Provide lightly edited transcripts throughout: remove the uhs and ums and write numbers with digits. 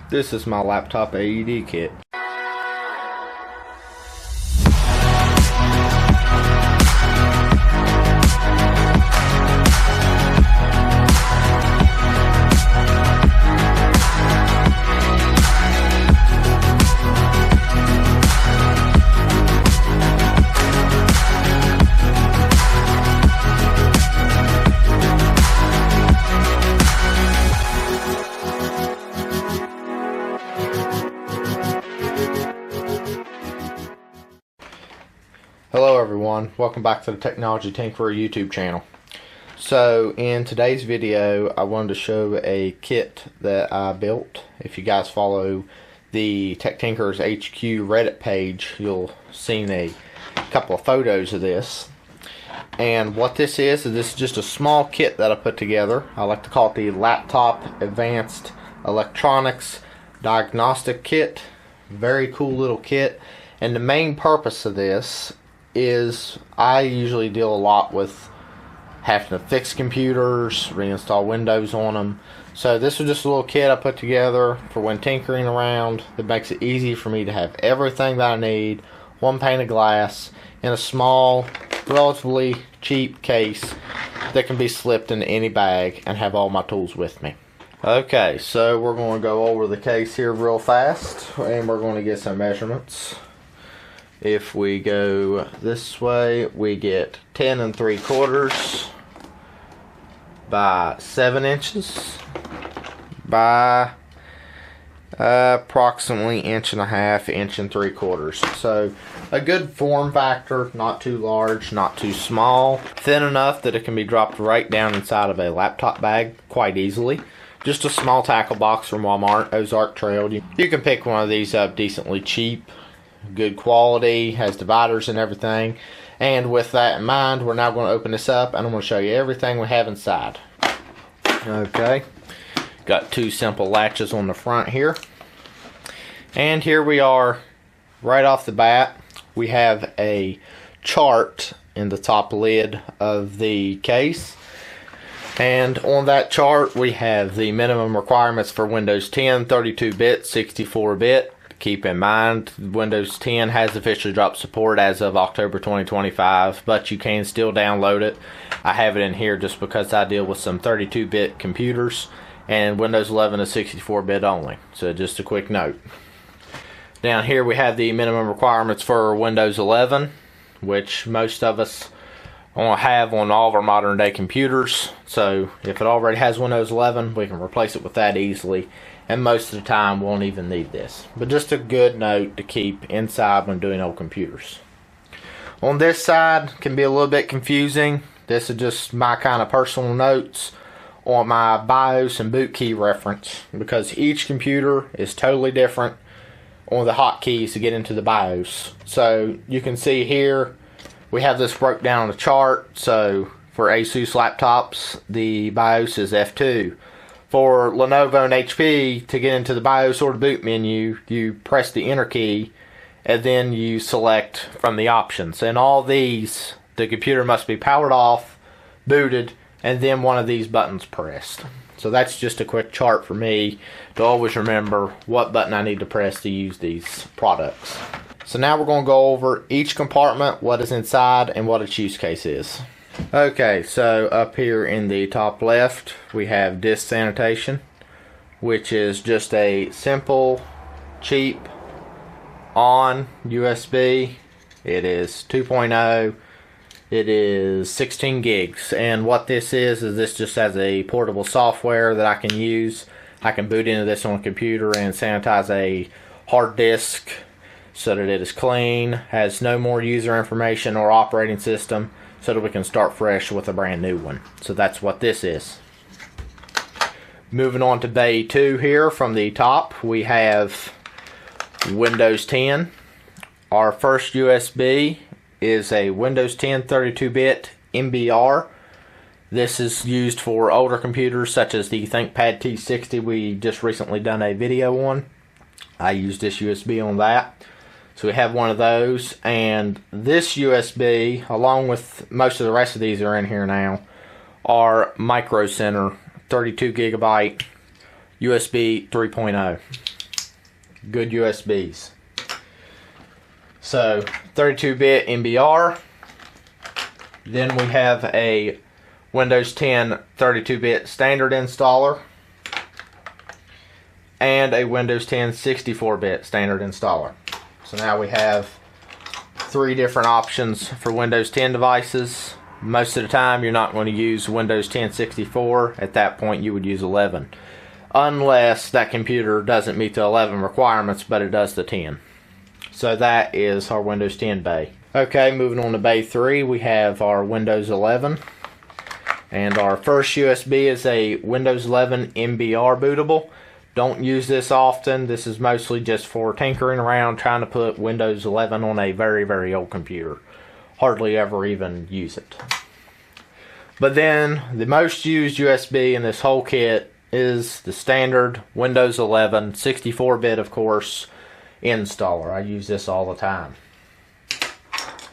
This is my laptop AED kit. Hello everyone, welcome back to the TechnologyTinkerer YouTube channel. So in today's video I wanted to show a kit that I built. If you guys follow the TechTinkerersHQ Reddit page, you'll seen a couple of photos of this. And what this is just a small kit that I put together. I like to call it the Laptop Advanced Electronics Diagnostic Kit. Very cool little kit. And the main purpose of this is I usually deal a lot with having to fix computers, reinstall Windows on them. So this was just a little kit I put together for when tinkering around that makes it easy for me to have everything that I need, one pane of glass, in a small, relatively cheap case that can be slipped into any bag and have all my tools with me. Okay, so we're going to go over the case here real fast and we're going to get some measurements. If we go this way, we get 10 3/4 by 7 inches by approximately 1.5 1 3/4. So a good form factor, not too large, not too small, thin enough that it can be dropped right down inside of a laptop bag quite easily. Just a small tackle box from Walmart, Ozark Trail. You can pick one of these up decently cheap. Good quality, has dividers and everything. And with that in mind, we're now going to open this up and I'm going to show you everything we have inside. Okay, got two simple latches on the front here. And here we are, right off the bat. We have a chart in the top lid of the case. And on that chart, we have the minimum requirements for Windows 10, 32-bit, 64-bit. Keep in mind, Windows 10 has officially dropped support as of October 2025, but you can still download it. I have it in here just because I deal with some 32-bit computers, and Windows 11 is 64-bit only. So just a quick note. Down here we have the minimum requirements for Windows 11, which most of us have on all of our modern day computers. So if it already has Windows 11, we can replace it with that easily. And most of the time won't even need this. But just a good note to keep inside when doing old computers. On this side, can be a little bit confusing. This is just my kind of personal notes on my BIOS and boot key reference. Because each computer is totally different on the hotkeys to get into the BIOS. So you can see here, we have this broke down on the chart. So for Asus laptops, the BIOS is F2. For Lenovo and HP, to get into the BIOS or the boot menu, you press the enter key and then you select from the options. And all these, the computer must be powered off, booted, and then one of these buttons pressed. So that's just a quick chart for me to always remember what button I need to press to use these products. So now we're going to go over each compartment, what is inside, and what its use case is. Okay, so up here in the top left we have disk sanitation, which is just a simple, cheap, on USB. It is 2.0. It is 16 gigs. And what this is this just has a portable software that I can use. I can boot into this on a computer and sanitize a hard disk so that it is clean, has no more user information or operating system, so that we can start fresh with a brand new one. So that's what this is. Moving on to bay 2 here from the top, we have Windows 10. Our first USB is a Windows 10 32-bit MBR. This is used for older computers such as the ThinkPad T60 we just recently done a video on. I used this USB on that. So we have one of those, and this USB, along with most of the rest of these are in here now, are Micro Center 32 gigabyte USB 3.0. good USBs. So 32-bit MBR. Then we have a Windows 10 32-bit standard installer and a Windows 10 64-bit standard installer. So now we have 3 different options for Windows 10 devices. Most of the time you're not going to use Windows 10 64. At that point you would use 11. Unless that computer doesn't meet the 11 requirements, but it does the 10. So that is our Windows 10 bay. Okay, moving on to bay 3, we have our Windows 11. And our first USB is a Windows 11 MBR bootable. Don't use this often. This is mostly just for tinkering around, trying to put Windows 11 on a very, very old computer. Hardly ever even use it. But then, the most used USB in this whole kit is the standard Windows 11, 64-bit of course, installer. I use this all the time.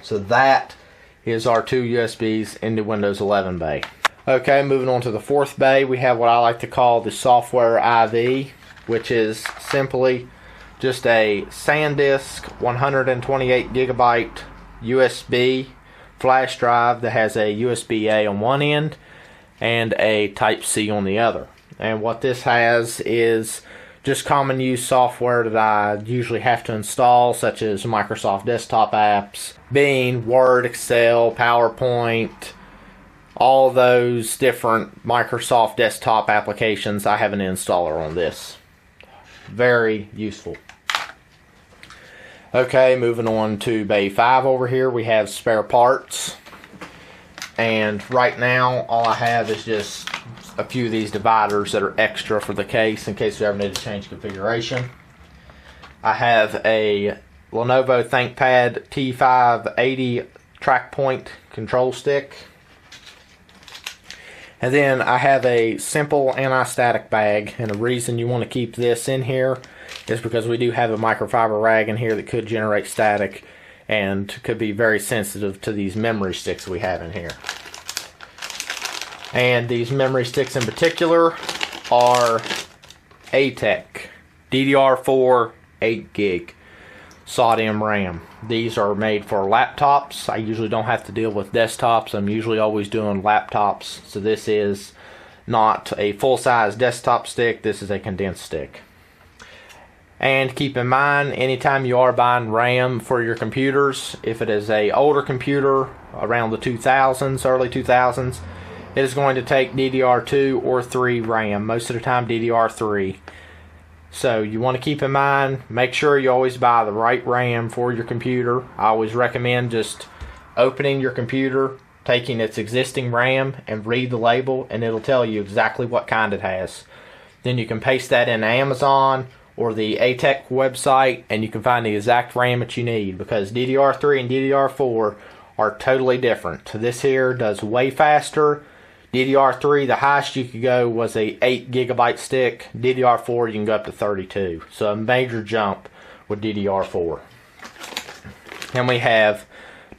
So that is our 2 USBs in the Windows 11 bay. Okay, moving on to the 4th bay, we have what I like to call the software IV, which is simply just a SanDisk 128 gigabyte USB flash drive that has a USB-A on one end and a Type-C on the other. And what this has is just common use software that I usually have to install, such as Microsoft desktop apps, Bing, Word, Excel, PowerPoint, all those different Microsoft desktop applications. I have an installer on this. Very useful. Okay, moving on to bay 5 over here, we have spare parts. And right now, all I have is just a few of these dividers that are extra for the case in case we ever need to change configuration. I have a Lenovo ThinkPad T580 track point control stick. And then I have a simple anti-static bag, and the reason you want to keep this in here is because we do have a microfiber rag in here that could generate static and could be very sensitive to these memory sticks we have in here. And these memory sticks in particular are ATEC DDR4 8 gig SODIMM RAM. These are made for laptops. I usually don't have to deal with desktops. I'm usually always doing laptops. So this is not a full-size desktop stick. This is a condensed stick. And keep in mind, anytime you are buying RAM for your computers, if it is a older computer around the 2000s, early 2000s, it is going to take DDR2 or 3 RAM. Most of the time DDR3. So you want to keep in mind, make sure you always buy the right RAM for your computer. I always recommend just opening your computer, taking its existing RAM, and read the label, and it'll tell you exactly what kind it has. Then you can paste that in Amazon or the ATEC website, and you can find the exact RAM that you need, because DDR3 and DDR4 are totally different. This here does way faster. DDR3, the highest you could go was a 8 gigabyte stick. DDR4, you can go up to 32. So a major jump with DDR4. And we have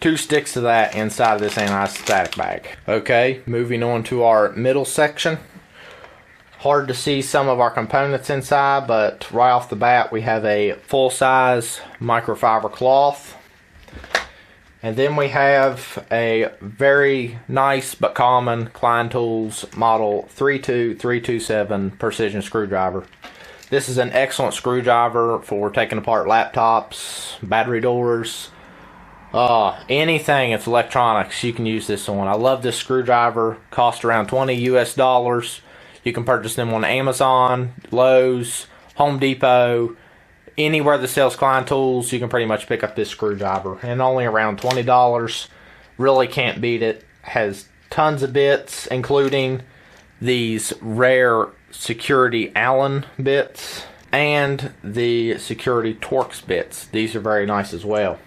2 sticks of that inside of this anti-static bag. Okay, moving on to our middle section. Hard to see some of our components inside, but right off the bat we have a full-size microfiber cloth. And then we have a very nice but common Klein Tools model 32327 precision screwdriver. This is an excellent screwdriver for taking apart laptops, battery doors, anything that's electronics you can use this on. I love this screwdriver. Cost around $20 US. You can purchase them on Amazon, Lowe's, Home Depot. Anywhere that sells Klein Tools, you can pretty much pick up this screwdriver. And only around $20. Really can't beat it. Has tons of bits, including these rare security Allen bits and the security Torx bits. These are very nice as well.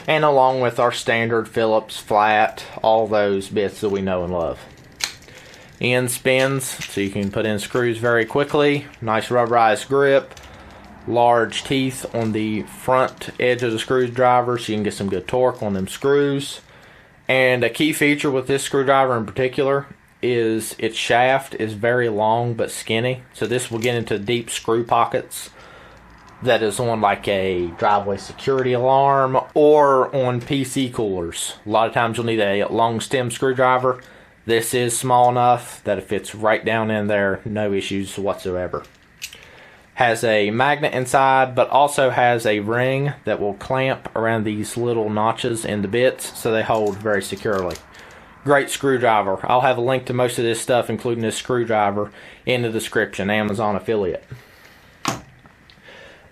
And along with our standard Phillips flat, all those bits that we know and love. End spins, so you can put in screws very quickly. Nice rubberized grip. Large teeth on the front edge of the screwdriver so you can get some good torque on them screws. And a key feature with this screwdriver in particular is its shaft is very long but skinny, so this will get into deep screw pockets that is on like a driveway security alarm or on PC coolers. A lot of times you'll need a long stem screwdriver. This is small enough that it fits right down in there, no issues whatsoever. Has a magnet inside, but also has a ring that will clamp around these little notches in the bits so they hold very securely. Great screwdriver. I'll have a link to most of this stuff, including this screwdriver, in the description. Amazon affiliate.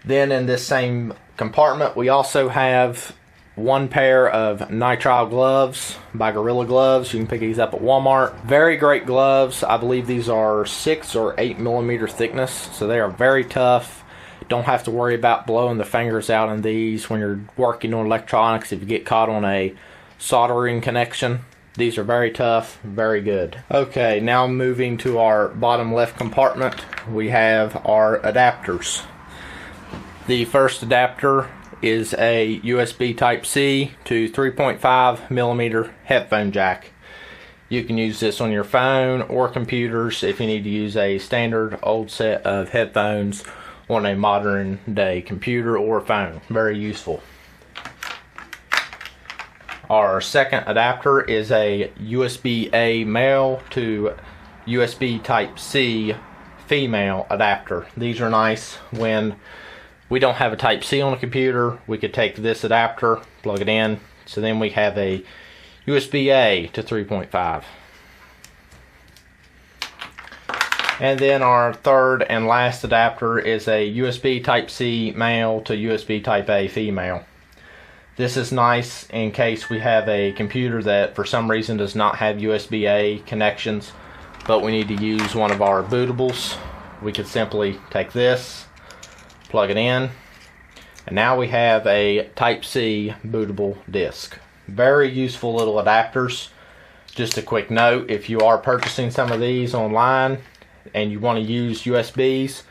Then in this same compartment, we also have one pair of nitrile gloves by Gorilla Gloves. You can pick these up at Walmart. Very great gloves. I believe these are 6 or 8 millimeter thickness, so they are very tough. Don't have to worry about blowing the fingers out in these when you're working on electronics if you get caught on a soldering connection. These are very tough, very good. Okay, now moving to our bottom left compartment, we have our adapters. The first adapter is a USB Type-C to 3.5 millimeter headphone jack. You can use this on your phone or computers if you need to use a standard old set of headphones on a modern day computer or phone. Very useful. Our second adapter is a USB-A male to USB Type-C female adapter. These are nice when we don't have a Type-C on a computer. We could take this adapter, plug it in, so then we have a USB-A to 3.5. And then our third and last adapter is a USB Type-C male to USB Type-A female. This is nice in case we have a computer that for some reason does not have USB-A connections, but we need to use one of our bootables. We could simply take this, plug it in, and now we have a Type-C bootable disc. Very useful little adapters. Just a quick note, if you are purchasing some of these online and you want to use USBs,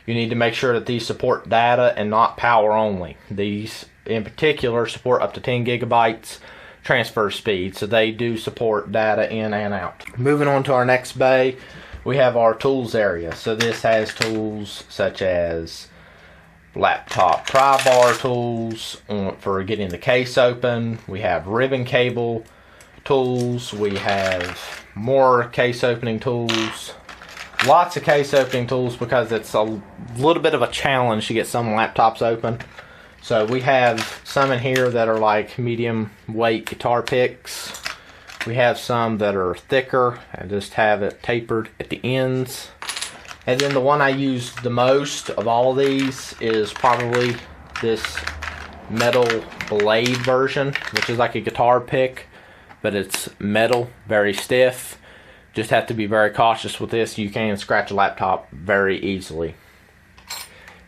you need to make sure that these support data and not power only. These in particular support up to 10 gigabytes transfer speed, so they do support data in and out. Moving on to our next bay, we have our tools area. So this has tools such as laptop pry bar tools for getting the case open. We have ribbon cable tools. We have more case opening tools. Lots of case opening tools because it's a little bit of a challenge to get some laptops open. So we have some in here that are like medium weight guitar picks. We have some that are thicker and just have it tapered at the ends. And then the one I use the most of all of these is probably this metal blade version, which is like a guitar pick, but it's metal, very stiff. Just have to be very cautious with this. You can scratch a laptop very easily.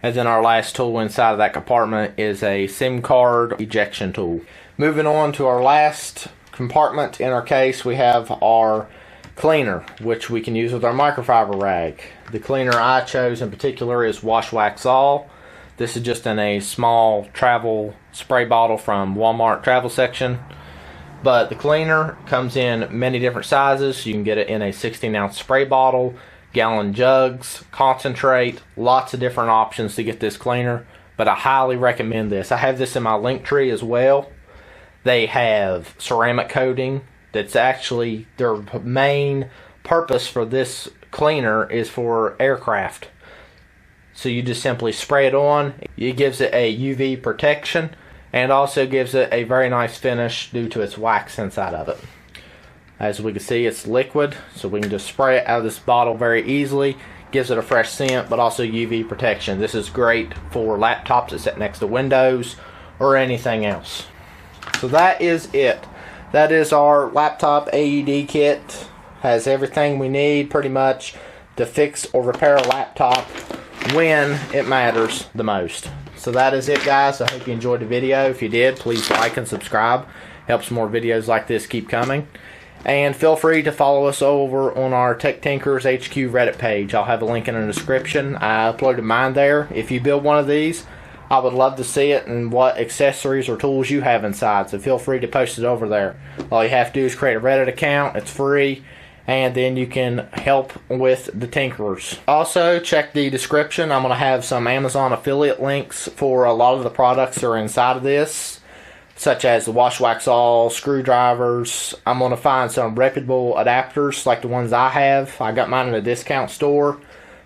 And then our last tool inside of that compartment is a SIM card ejection tool. Moving on to our last compartment in our case, we have our cleaner, which we can use with our microfiber rag. The cleaner I chose in particular is Wash Wax All. This is just in a small travel spray bottle from Walmart travel section. But the cleaner comes in many different sizes. You can get it in a 16-ounce spray bottle, gallon jugs, concentrate, lots of different options to get this cleaner, but I highly recommend this. I have this in my Linktree as well. They have ceramic coating. That's actually their main purpose for this cleaner is for aircraft. So you just simply spray it on. It gives it a UV protection and also gives it a very nice finish due to its wax inside of it. As we can see, it's liquid, so we can just spray it out of this bottle very easily. Gives it a fresh scent, but also UV protection. This is great for laptops that sit next to windows or anything else. So that is it. That is our laptop AED kit. Has everything we need pretty much to fix or repair a laptop when it matters the most. So that is it, guys. I hope you enjoyed the video. If you did, please like and subscribe. Helps more videos like this keep coming. And feel free to follow us over on our TechTinkerersHQ Reddit page. I'll have a link in the description. I uploaded mine there. If you build one of these, I would love to see it and what accessories or tools you have inside. So feel free to post it over there. All you have to do is create a Reddit account. It's free. and then you can help with the tinkerers. Also, check the description. I'm going to have some Amazon affiliate links for a lot of the products that are inside of this, such as the wash wax all, screwdrivers. I'm going to find some reputable adapters like the ones I have. I got mine in a discount store,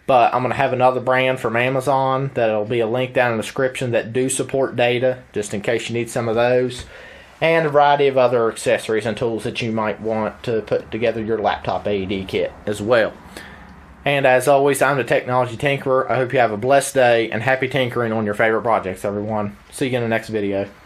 but I'm going to have another brand from Amazon that'll be a link down in the description that do support data, just in case you need some of those. And a variety of other accessories and tools that you might want to put together your laptop AED kit as well. And as always, I'm the Technology Tinkerer. I hope you have a blessed day and happy tinkering on your favorite projects, everyone. See you in the next video.